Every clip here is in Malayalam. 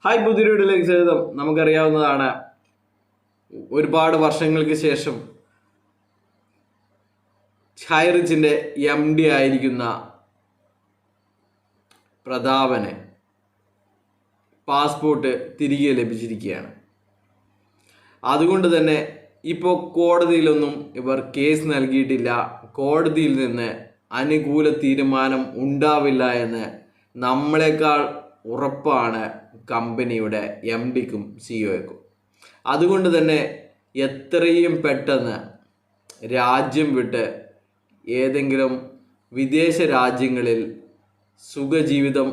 ഹായ്, പുതിയൊരു വീഡിയോയിലേക്ക് സ്വാഗതം. നമുക്കറിയാവുന്നതാണ്, ഒരുപാട് വർഷങ്ങൾക്ക് ശേഷം ഹൈറിച്ചിൻ്റെ MD ആയിരിക്കുന്ന പ്രതാപന് പാസ്പോർട്ട് തിരികെ ലഭിച്ചിരിക്കുകയാണ്. അതുകൊണ്ട് തന്നെ ഇപ്പോൾ കോടതിയിലൊന്നും ഇവർ കേസ് നൽകിയിട്ടില്ല. കോടതിയിൽ നിന്ന് അനുകൂല തീരുമാനം ഉണ്ടാവില്ല എന്ന് നമ്മളെക്കാൾ ഉറപ്പാണ് കമ്പനിയുടെ MDക്കും CEOയ്ക്കും. അതുകൊണ്ട് തന്നെ എത്രയും പെട്ടെന്ന് രാജ്യം വിട്ട് ഏതെങ്കിലും വിദേശ രാജ്യങ്ങളിൽ സുഖജീവിതം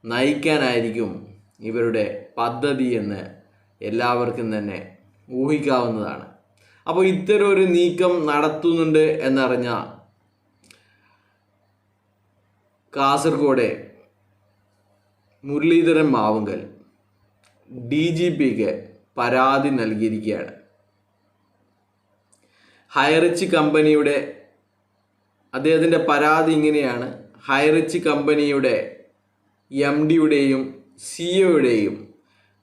നയിക്കാനായിരിക്കും ഇവരുടെ പദ്ധതി എന്ന് എല്ലാവർക്കും തന്നെ ഊഹിക്കാവുന്നതാണ്. അപ്പോൾ ഇത്തരം ഒരു നീക്കം നടത്തുന്നുണ്ട് എന്നറിഞ്ഞ കാസർഗോഡ് മുരളീധരൻ മാവുങ്കൽ DGPക്ക് പരാതി നൽകിയിരിക്കുകയാണ്. ഹൈറിച്ച് കമ്പനിയുടെ അദ്ദേഹത്തിൻ്റെ പരാതി ഇങ്ങനെയാണ്: ഹൈറിച്ച് കമ്പനിയുടെ MDയുടെയും CEOയുടെയും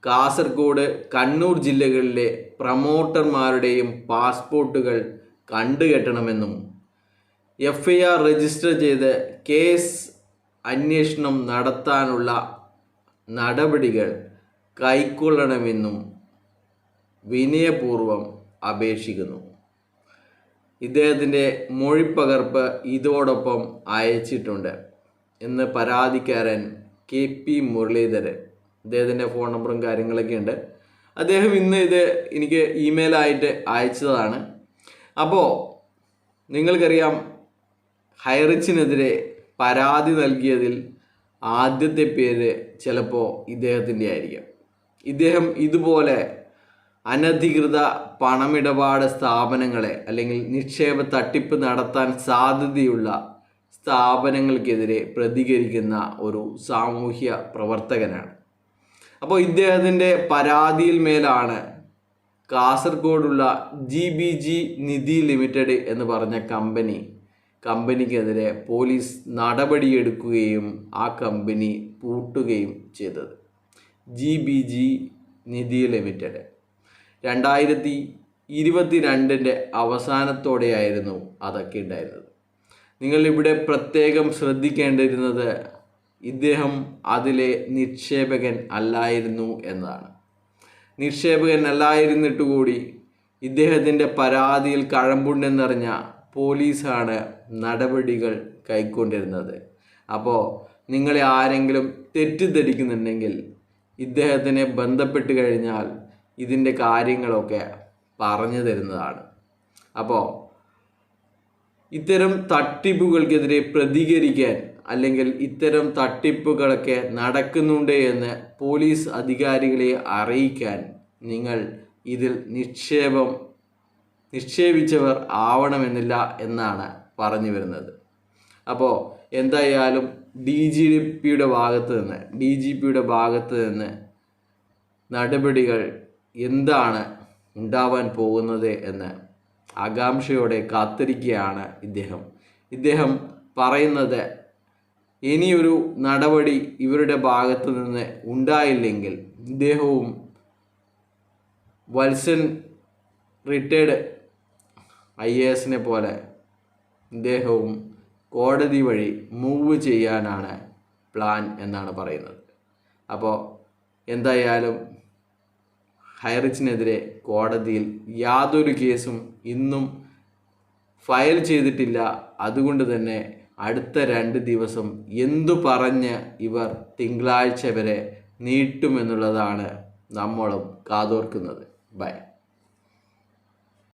കാസർഗോഡ്, കണ്ണൂർ ജില്ലകളിലെ പ്രമോട്ടർമാരുടെയും പാസ്പോർട്ടുകൾ കണ്ടുകെട്ടണമെന്നും FIR രജിസ്റ്റർ ചെയ്ത് കേസ് അന്വേഷണം നടത്താനുള്ള നടപടികൾ കൈക്കൊള്ളണമെന്നും വിനയപൂർവ്വം അപേക്ഷിക്കുന്നു. ഇദ്ദേഹത്തിൻ്റെ മൊഴിപ്പകർപ്പ് ഇതോടൊപ്പം അയച്ചിട്ടുണ്ട് എന്ന് പരാതിക്കാരൻ KP മുരളീധരൻ, അദ്ദേഹത്തിൻ്റെ ഫോൺ നമ്പറും കാര്യങ്ങളൊക്കെ ഉണ്ട്. അദ്ദേഹം ഇന്ന് ഇത് എനിക്ക് ഇമെയിലായിട്ട് അയച്ചതാണ്. അപ്പോൾ നിങ്ങൾക്കറിയാം, ഹൈറിച്ചിനെതിരെ പരാതി നൽകിയതിൽ ആദ്യത്തെ പേര് ചിലപ്പോൾ ഇദ്ദേഹത്തിൻ്റെ ആയിരിക്കും. ഇദ്ദേഹം ഇതുപോലെ അനധികൃത പണമിടപാട് സ്ഥാപനങ്ങളെ അല്ലെങ്കിൽ നിക്ഷേപ തട്ടിപ്പ് നടത്താൻ സാധ്യതയുള്ള സ്ഥാപനങ്ങൾക്കെതിരെ പ്രതികരിക്കുന്ന ഒരു സാമൂഹ്യ പ്രവർത്തകനാണ്. അപ്പോൾ ഇദ്ദേഹത്തിൻ്റെ പരാതിയിൽ മേലാണ് കാസർഗോഡുള്ള GBG നിധി ലിമിറ്റഡ് എന്ന് പറഞ്ഞ കമ്പനിക്കെതിരെ പോലീസ് നടപടിയെടുക്കുകയും ആ കമ്പനി പൂട്ടുകയും ചെയ്തത്. GBG നിധി ലിമിറ്റഡ് 2022 അവസാനത്തോടെയായിരുന്നു അതൊക്കെ ഉണ്ടായിരുന്നത്. നിങ്ങളിവിടെ പ്രത്യേകം ശ്രദ്ധിക്കേണ്ടിയിരുന്നത് ഇദ്ദേഹം അതിലെ നിക്ഷേപകൻ അല്ലായിരുന്നു എന്നതാണ്. നിക്ഷേപകൻ അല്ലായിരുന്നിട്ട് കൂടി ഇദ്ദേഹത്തിൻ്റെ പരാതിയിൽ കഴമ്പുണ്ടെന്നറിഞ്ഞ പോലീസാണ് നടപടികൾ കൈക്കൊണ്ടിരുന്നത്. അപ്പോൾ നിങ്ങളെ ആരെങ്കിലും തെറ്റിദ്ധരിക്കുന്നുണ്ടെങ്കിൽ ഇദ്ദേഹത്തിനെ ബന്ധപ്പെട്ട് കഴിഞ്ഞാൽ ഇതിൻ്റെ കാര്യങ്ങളൊക്കെ പറഞ്ഞു തരുന്നതാണ്. അപ്പോൾ ഇത്തരം തട്ടിപ്പുകൾക്കെതിരെ പ്രതികരിക്കാൻ അല്ലെങ്കിൽ ഇത്തരം തട്ടിപ്പുകളൊക്കെ നടക്കുന്നുണ്ട് എന്ന് പോലീസ് അധികാരികളെ അറിയിക്കാൻ നിങ്ങൾ ഇതിൽ നിക്ഷേപിച്ചവർ ആവണമെന്നില്ല എന്നാണ് പറഞ്ഞു വരുന്നത്. അപ്പോൾ എന്തായാലും DGPയുടെ ഭാഗത്ത് നിന്ന് നടപടികൾ എന്താണ് ഉണ്ടാവാൻ പോകുന്നത് എന്ന് ആകാംക്ഷയോടെ കാത്തിരിക്കുകയാണ് ഇദ്ദേഹം പറയുന്നത്. ഇനിയൊരു നടപടി ഇവരുടെ ഭാഗത്ത് നിന്ന് ഉണ്ടായില്ലെങ്കിൽ ഇദ്ദേഹവും വത്സൻ റിട്ടയർഡ് IASനെ പോലെ ഇദ്ദേഹവും കോടതി വഴി മൂവ് ചെയ്യാനാണ് പ്ലാൻ എന്നാണ് പറയുന്നത്. അപ്പോൾ എന്തായാലും ഹൈറിച്ചിനെതിരെ കോടതിയിൽ യാതൊരു കേസും ഇന്നും ഫയൽ ചെയ്തിട്ടില്ല. അതുകൊണ്ട് തന്നെ അടുത്ത 2 ദിവസം എന്തു പറഞ്ഞ് ഇവർ തിങ്കളാഴ്ച വരെ നീട്ടുമെന്നുള്ളതാണ് നമ്മളും കാതോർക്കുന്നത്. ബൈ.